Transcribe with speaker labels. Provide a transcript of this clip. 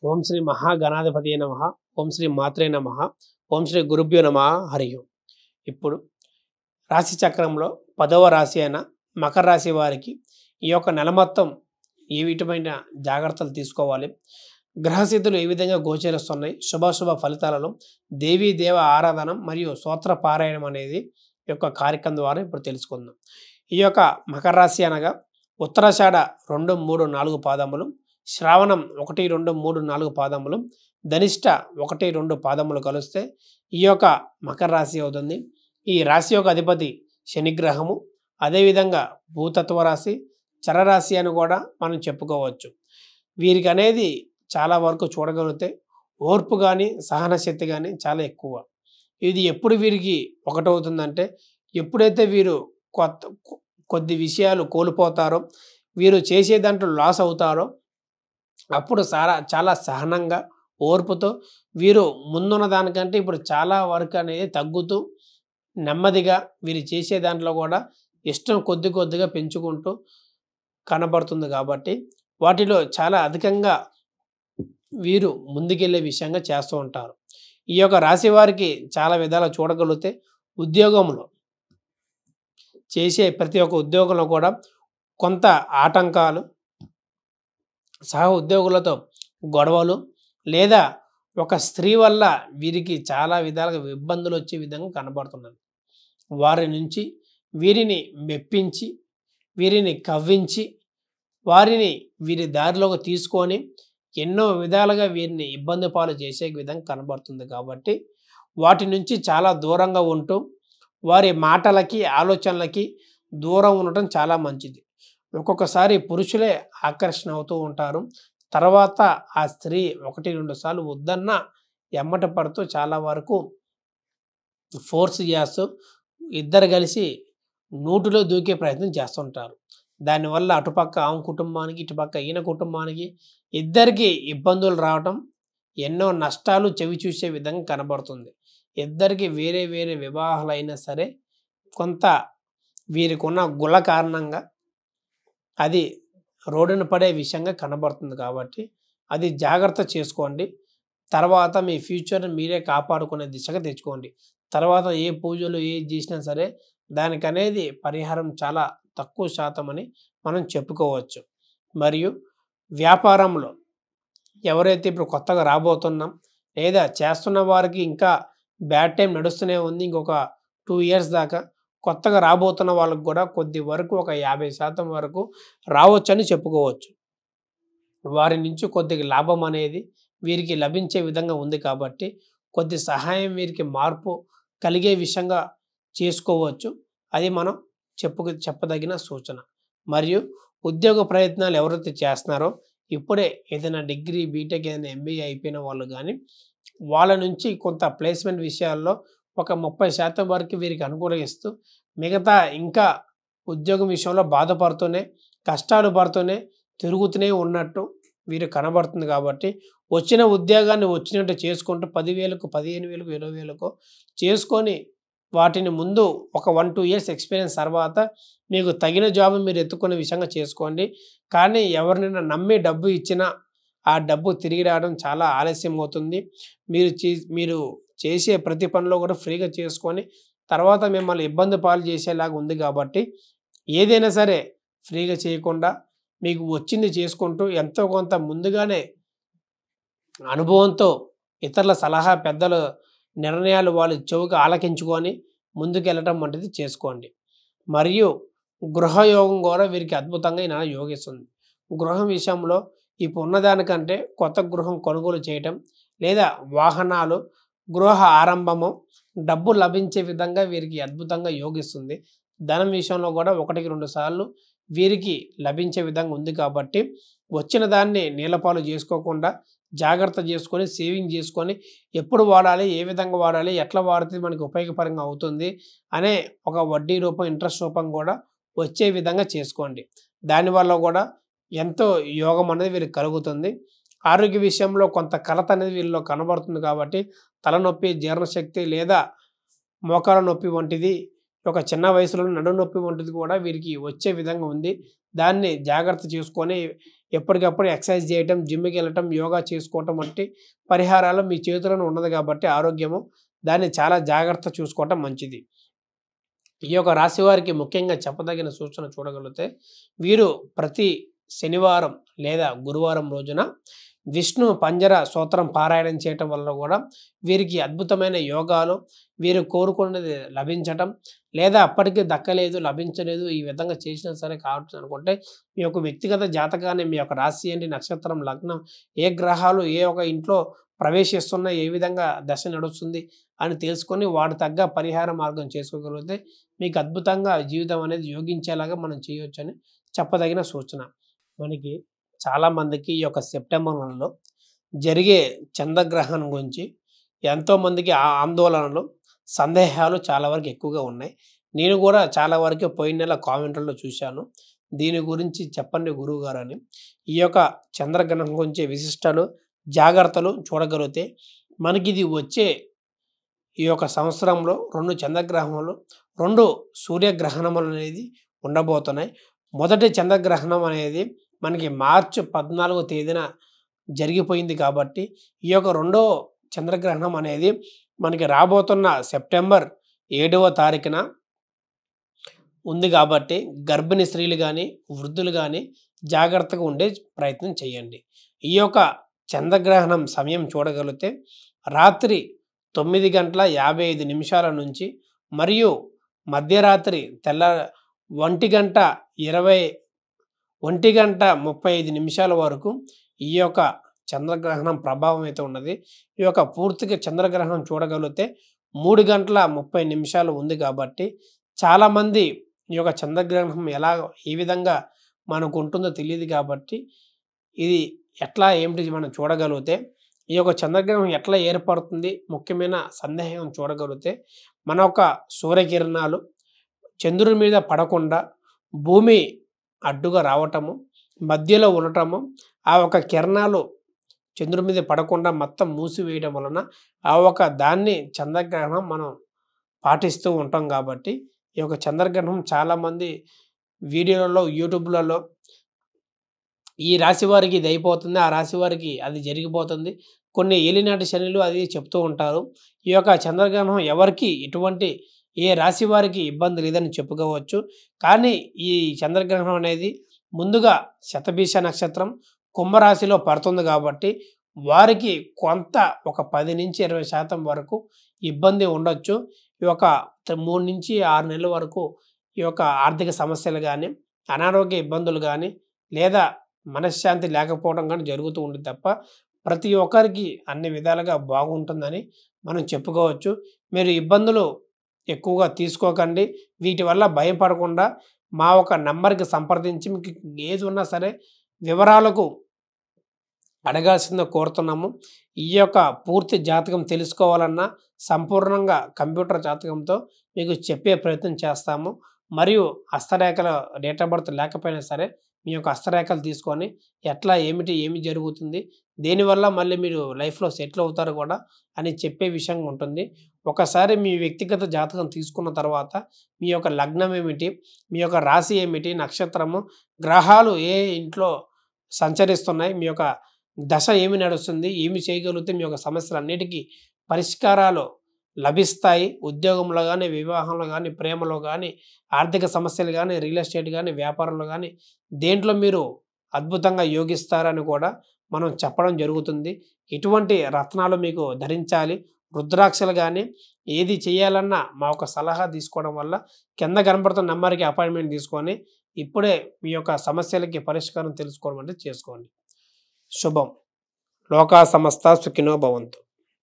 Speaker 1: ఓం శ్రీ మహాగణాధిపతియే నమః. ఓం శ్రీ మాత్రే నమః. ఓం శ్రీ గురుభ్యో నమః. హరి ఓం. ఇప్పుడు రాశి చక్రంలో 10వ రాశి అయిన మకర రాశి వారికి ఈ యొక్క నెల మొత్తం ఏ విధమైన జాగ్రత్తలు తీసుకోవాలి, గ్రహస్థితులు ఏ విధంగా గోచరిస్తున్నాయి, శుభాశుభ ఫలితాలలో దేవీ దేవ ఆరాధన మరియు స్తోత్ర పారాయణం అనేది ఈ యొక్క కార్యక్రమం ద్వారా ఇప్పుడు తెలుసుకుందాం. ఈ యొక్క మకర రాశి అనగా ఉత్తరాషాఢ 2, 3, 4 పాదములు, శ్రావణం 1, 2, 3, 4 పాదములు, ధనిష్ట 1, 2 పాదములు కలిస్తే ఈ యొక్క మకర రాశి అవుతుంది. ఈ రాశి యొక్క అధిపతి శనిగ్రహము, అదేవిధంగా భూతత్వ రాశి, చరరాశి అని కూడా మనం చెప్పుకోవచ్చు. వీరికి అనేది చాలా వరకు చూడగలిగితే ఓర్పు కానీ సహనశక్తి కానీ చాలా ఎక్కువ. ఇది ఎప్పుడు వీరికి ఒకటవుతుందంటే ఎప్పుడైతే వీరు కొద్ది విషయాలు కోల్పోతారో, వీరు చేసే దాంట్లో లాస్ అవుతారో అప్పుడు చాలా సహనంగా ఓర్పుతో వీరు ముందున్న దానికంటే ఇప్పుడు చాలా వరకు అనేది తగ్గుతూ నెమ్మదిగా వీరు చేసే దాంట్లో కూడా ఇష్టం కొద్దిగా పెంచుకుంటూ కనబడుతుంది. కాబట్టి వాటిలో చాలా అధికంగా వీరు ముందుకెళ్ళే విషయంగా చేస్తూ ఉంటారు. ఈ యొక్క రాశి వారికి చాలా విధాలు చూడగలిగితే ఉద్యోగంలో చేసే ప్రతి ఒక్క ఉద్యోగంలో కూడా కొంత ఆటంకాలు, సహ ఉద్యోగులతో గొడవలు, లేదా ఒక స్త్రీ వల్ల వీరికి చాలా విధాలుగా ఇబ్బందులు వచ్చే విధంగా కనబడుతున్నది. వారి నుంచి వీరిని మెప్పించి, వీరిని కవ్వించి, వారిని వీరి దారిలోకి తీసుకొని ఎన్నో విధాలుగా వీరిని ఇబ్బంది పాలు చేసే విధంగా కనబడుతుంది. కాబట్టి వాటి నుంచి చాలా దూరంగా ఉంటూ వారి మాటలకి ఆలోచనలకి దూరం ఉండటం చాలా మంచిది. ఒక్కొక్కసారి పురుషులే ఆకర్షణ అవుతూ ఉంటారు. తర్వాత ఆ స్త్రీ 1, 2 సార్లు వద్దన్న ఎమ్మట పడుతూ చాలా వరకు ఫోర్స్ చేస్తూ ఇద్దరు కలిసి నూటిలో దూకే ప్రయత్నం చేస్తుంటారు. దానివల్ల అటుపక్క ఆమె కుటుంబానికి, ఇటుపక్క ఈయన కుటుంబానికి ఇద్దరికి ఇబ్బందులు రావటం, ఎన్నో నష్టాలు చవి చూసే విధంగా కనబడుతుంది. ఇద్దరికి వేరే వేరే వివాహాలైనా సరే కొంత వీరికి ఉన్న గుల కారణంగా అది రోడ్డున పడే విషయంగా కనబడుతుంది. కాబట్టి అది జాగ్రత్త చేసుకోండి. తర్వాత మీ ఫ్యూచర్ని మీరే కాపాడుకునే దిశగా తెచ్చుకోండి. తర్వాత ఏ పూజలు ఏది చేసినా సరే దానికి అనేది పరిహారం చాలా తక్కువ శాతం అని మనం చెప్పుకోవచ్చు. మరియు వ్యాపారంలో ఎవరైతే ఇప్పుడు కొత్తగా రాబోతున్నాం లేదా చేస్తున్న వారికి ఇంకా బ్యాడ్ టైం నడుస్తూనే ఉంది, ఇంకొక 2 ఇయర్స్ దాకా కొత్తగా రాబోతున్న వాళ్ళకు కూడా కొద్ది వరకు ఒక 50% వరకు రావచ్చని చెప్పుకోవచ్చు. వారి నుంచి కొద్దిగా లాభం అనేది వీరికి లభించే విధంగా ఉంది. కాబట్టి కొద్ది సహాయం వీరికి మార్పు కలిగే విషయంగా చేసుకోవచ్చు. అది మనం చెప్పదగిన సూచన. మరియు ఉద్యోగ ప్రయత్నాలు ఎవరైతే చేస్తున్నారో ఇప్పుడే ఏదైనా డిగ్రీ, బీటెక్, ఏదైనా ఎంబీఏ అయిపోయిన వాళ్ళు కానీ వాళ్ళ నుంచి కొంత ప్లేస్మెంట్ విషయాల్లో ఒక 30% వరకు వీరికి అనుకూలిస్తూ మిగతా ఇంకా ఉద్యోగం విషయంలో బాధపడుతూనే కష్టాలు పడుతూనే తిరుగుతూనే ఉన్నట్టు వీరు కనబడుతుంది. కాబట్టి వచ్చిన ఉద్యోగాన్ని వచ్చినట్టు చేసుకుంటూ 10,000కు, 15,000కు, 20,000కు చేసుకొని వాటిని ముందు ఒక 1-2 ఇయర్స్ ఎక్స్పీరియన్స్ తర్వాత మీకు తగిన జాబ్ మీరు ఎత్తుకునే విషయంగా చేసుకోండి. కానీ ఎవరినైనా నమ్మి డబ్బు ఇచ్చినా ఆ డబ్బు తిరిగి రావడం చాలా ఆలస్యం అవుతుంది. మీరు చేసే ప్రతి పనిలో కూడా ఫ్రీగా చేసుకొని తర్వాత మిమ్మల్ని ఇబ్బంది పాలు చేసేలాగా ఉంది. కాబట్టి ఏదైనా సరే ఫ్రీగా చేయకుండా మీకు వచ్చింది చేసుకుంటూ ఎంతో కొంత ముందుగానే అనుభవంతో ఇతరుల సలహా, పెద్దల నిర్ణయాలు వాళ్ళు చెవికి ఆలకించుకొని ముందుకెళ్ళటం వంటిది చేసుకోండి. మరియు గృహయోగం కూడా వీరికి అద్భుతంగా ఈ నెల యోగిస్తుంది. గృహం విషయంలో ఇప్పుడు ఉన్నదానికంటే కొత్త గృహం కొనుగోలు చేయటం లేదా వాహనాలు, గృహ ఆరంభము, డబ్బు లభించే విధంగా వీరికి అద్భుతంగా యోగిస్తుంది. ధనం విషయంలో కూడా 1-2 సార్లు వీరికి లభించే విధంగా ఉంది. కాబట్టి వచ్చిన దాన్ని నీలపాలు చేసుకోకుండా జాగ్రత్త చేసుకొని సేవింగ్ చేసుకొని ఎప్పుడు వాడాలి, ఏ విధంగా వాడాలి, ఎట్లా వాడితే మనకి ఉపయోగపరంగా అవుతుంది అనే ఒక వడ్డీ రూపం, ఇంట్రెస్ట్ రూపం కూడా వచ్చే విధంగా చేసుకోండి. దానివల్ల కూడా ఎంతో యోగం అనేది వీరికి కలుగుతుంది. ఆరోగ్య విషయంలో కొంత కలత అనేది వీళ్ళలో కనబడుతుంది. కాబట్టి తలనొప్పి, జీర్ణశక్తి లేదా మోకాల నొప్పి వంటిది, ఒక చిన్న వయసులో నడుము నొప్పి వంటిది కూడా వీరికి వచ్చే విధంగా ఉంది. దాన్ని జాగ్రత్త చేసుకొని ఎప్పటికప్పుడు ఎక్సర్సైజ్ చేయటం, జిమ్‌కి వెళ్ళటం, యోగా చేసుకోవటం వంటి పరిహారాలు మీ చేతిలోనే ఉన్నది కాబట్టి ఆరోగ్యము, దాన్ని చాలా జాగ్రత్త చూసుకోవటం మంచిది. ఈ యొక్క రాశి వారికి ముఖ్యంగా చెప్పదగిన సూచన చూడగలిగితే, వీరు ప్రతి శనివారం లేదా గురువారం రోజున విష్ణు పంజర స్తోత్రం పారాయణం చేయటం వల్ల కూడా వీరికి అద్భుతమైన యోగాలు, వీరు కోరుకున్నది లభించటం, లేదా అప్పటికి దక్కలేదు, లభించలేదు, ఈ విధంగా చేసినా సరే కావచ్చు అనుకుంటే, మీ యొక్క వ్యక్తిగత జాతకాన్ని, మీ యొక్క రాశి ఏంటి, నక్షత్రం, లగ్నం, ఏ గ్రహాలు ఏ ఒక ఇంట్లో ప్రవేశిస్తున్నాయి, ఏ విధంగా దశ నడుస్తుంది అని తెలుసుకొని వాటి తగ్గ పరిహార మార్గం చేసుకోగలిగితే మీకు అద్భుతంగా జీవితం అనేది యోగించేలాగా మనం చేయొచ్చని చెప్పదగిన సూచన. మనకి చాలామందికి ఈ యొక్క సెప్టెంబర్ నెలలో జరిగే చంద్రగ్రహణం గురించి ఎంతోమందికి ఆందోళనలు, సందేహాలు చాలా వరకు ఎక్కువగా ఉన్నాయి. నేను కూడా చాలా వరకు పోయిన నెల కామెంట్లలో చూశాను. దీని గురించి చెప్పండి గురువుగారు అని. ఈ యొక్క చంద్రగ్రహణం గురించి విశిష్టాలు, జాగ్రత్తలు చూడగలిగితే మనకి ఇది వచ్చే ఈ యొక్క సంవత్సరంలో 2 చంద్రగ్రహణములు, 2 సూర్యగ్రహణములు అనేది ఉండబోతున్నాయి. మొదటి చంద్రగ్రహణం అనేది మనకి మార్చి 14వ తేదీన జరిగిపోయింది కాబట్టి, ఈ యొక్క రెండో చంద్రగ్రహణం అనేది మనకి రాబోతున్న సెప్టెంబర్ 7వ తారీఖున ఉంది కాబట్టి, గర్భిణీ స్త్రీలు కానీ, వృద్ధులు కానీ జాగ్రత్తగా ఉండే ప్రయత్నం చేయండి. ఈ యొక్క చంద్రగ్రహణం సమయం చూడగలిగితే రాత్రి 9:55 నుంచి మరియు మధ్యరాత్రి 1:35 వరకు ఈ యొక్క చంద్రగ్రహణం ప్రభావం అయితే ఉన్నది. ఈ యొక్క పూర్తిగా చంద్రగ్రహణం చూడగలిగితే 3:30 ఉంది కాబట్టి, చాలామంది ఈ యొక్క చంద్రగ్రహణం ఏ విధంగా మనకు ఉంటుందో తెలియదు కాబట్టి, ఇది ఎట్లా ఏమిటి మనం చూడగలిగితే, ఈ యొక్క చంద్రగ్రహణం ఎట్లా ఏర్పడుతుంది, ముఖ్యమైన సందేహం చూడగలిగితే, మన యొక్క సూర్యకిరణాలు చంద్రుడి మీద పడకుండా భూమి అడ్డుగా రావటము, మధ్యలో ఉండటము, ఆ ఒక కిరణాలు చంద్రుడి మీద పడకుండా మొత్తం మూసివేయడం వలన ఆ ఒక దాన్ని చంద్రగ్రహణం మనం పాటిస్తూ ఉంటాం కాబట్టి, ఈ యొక్క చంద్రగ్రహణం చాలామంది వీడియోలలో, యూట్యూబ్లలో ఈ రాశి వారికి ఇది అయిపోతుంది, ఆ రాశి వారికి అది జరిగిపోతుంది, కొన్ని ఏలినాటి శనులు అది చెప్తూ ఉంటారు. ఈ యొక్క చంద్రగ్రహణం ఎవరికి ఎటువంటి ఏ రాశి వారికి ఇబ్బంది లేదని చెప్పుకోవచ్చు. కానీ ఈ చంద్రగ్రహణం అనేది ముందుగా శతభిష నక్షత్రం కుంభరాశిలో పడుతుంది కాబట్టి, వారికి కొంత ఒక 10-20% వరకు ఇబ్బంది ఉండొచ్చు. ఈ యొక్క 3-6 నెలల వరకు ఈ యొక్క ఆర్థిక సమస్యలు కానీ, అనారోగ్య ఇబ్బందులు కానీ, లేదా మనశ్శాంతి లేకపోవడం కానీ జరుగుతూ ఉంది తప్ప, ప్రతి ఒక్కరికి అన్ని విధాలుగా బాగుంటుందని మనం చెప్పుకోవచ్చు. మీరు ఇబ్బందులు ఎక్కువగా తీసుకోకండి. వీటి వల్ల భయపడకుండా మా ఒక నంబర్‌కి సంప్రదించి మీకు ఏది ఉన్నా సరే వివరాలకు అడగాల్సిందిగా కోరుతున్నాము. ఈ యొక్క పూర్తి జాతకం తెలుసుకోవాలన్నా సంపూర్ణంగా కంప్యూటర్ జాతకంతో మీకు చెప్పే ప్రయత్నం చేస్తాము. మరియు హస్తరేఖల డేట్ ఆఫ్ బర్త్ లేకపోయినా సరే మీ యొక్క హస్తరేఖలు తీసుకొని ఎట్లా ఏమి జరుగుతుంది, దేనివల్ల మళ్ళీ మీరు లైఫ్‌లో సెటిల్ అవుతారు కూడా అని చెప్పే విషయంగా ఉంటుంది. ఒకసారి మీ వ్యక్తిగత జాతకం తీసుకున్న తర్వాత మీ యొక్క లగ్నం ఏమిటి, మీ యొక్క రాశి ఏమిటి, నక్షత్రము, గ్రహాలు ఏ ఇంట్లో సంచరిస్తున్నాయి, మీ యొక్క దశ ఏమి నడుస్తుంది, ఏమి చేయగలిగితే మీ యొక్క సమస్యలన్నిటికీ పరిష్కారాలు లభిస్తాయి. ఉద్యోగంలో కానీ, వివాహంలో కానీ, ప్రేమలో కానీ, ఆర్థిక సమస్యలు కానీ, రియల్ ఎస్టేట్ కానీ, వ్యాపారంలో కానీ దేంట్లో మీరు అద్భుతంగా యోగిస్తారని కూడా మనం చెప్పడం జరుగుతుంది. ఇటువంటి రత్నాలు మీకు ధరించాలి, రుద్రాక్షలు కానీ ఏది చేయాలన్నా మా ఒక సలహా తీసుకోవడం వల్ల కింద కనబడుతున్న నంబర్‌కి అపాయింట్మెంట్ తీసుకొని ఇప్పుడే మీ యొక్క సమస్యలకి పరిష్కారం తెలుసుకోవడం అంటే చేసుకోండి. శుభం. లోకా సమస్త సుఖినో భవంతు.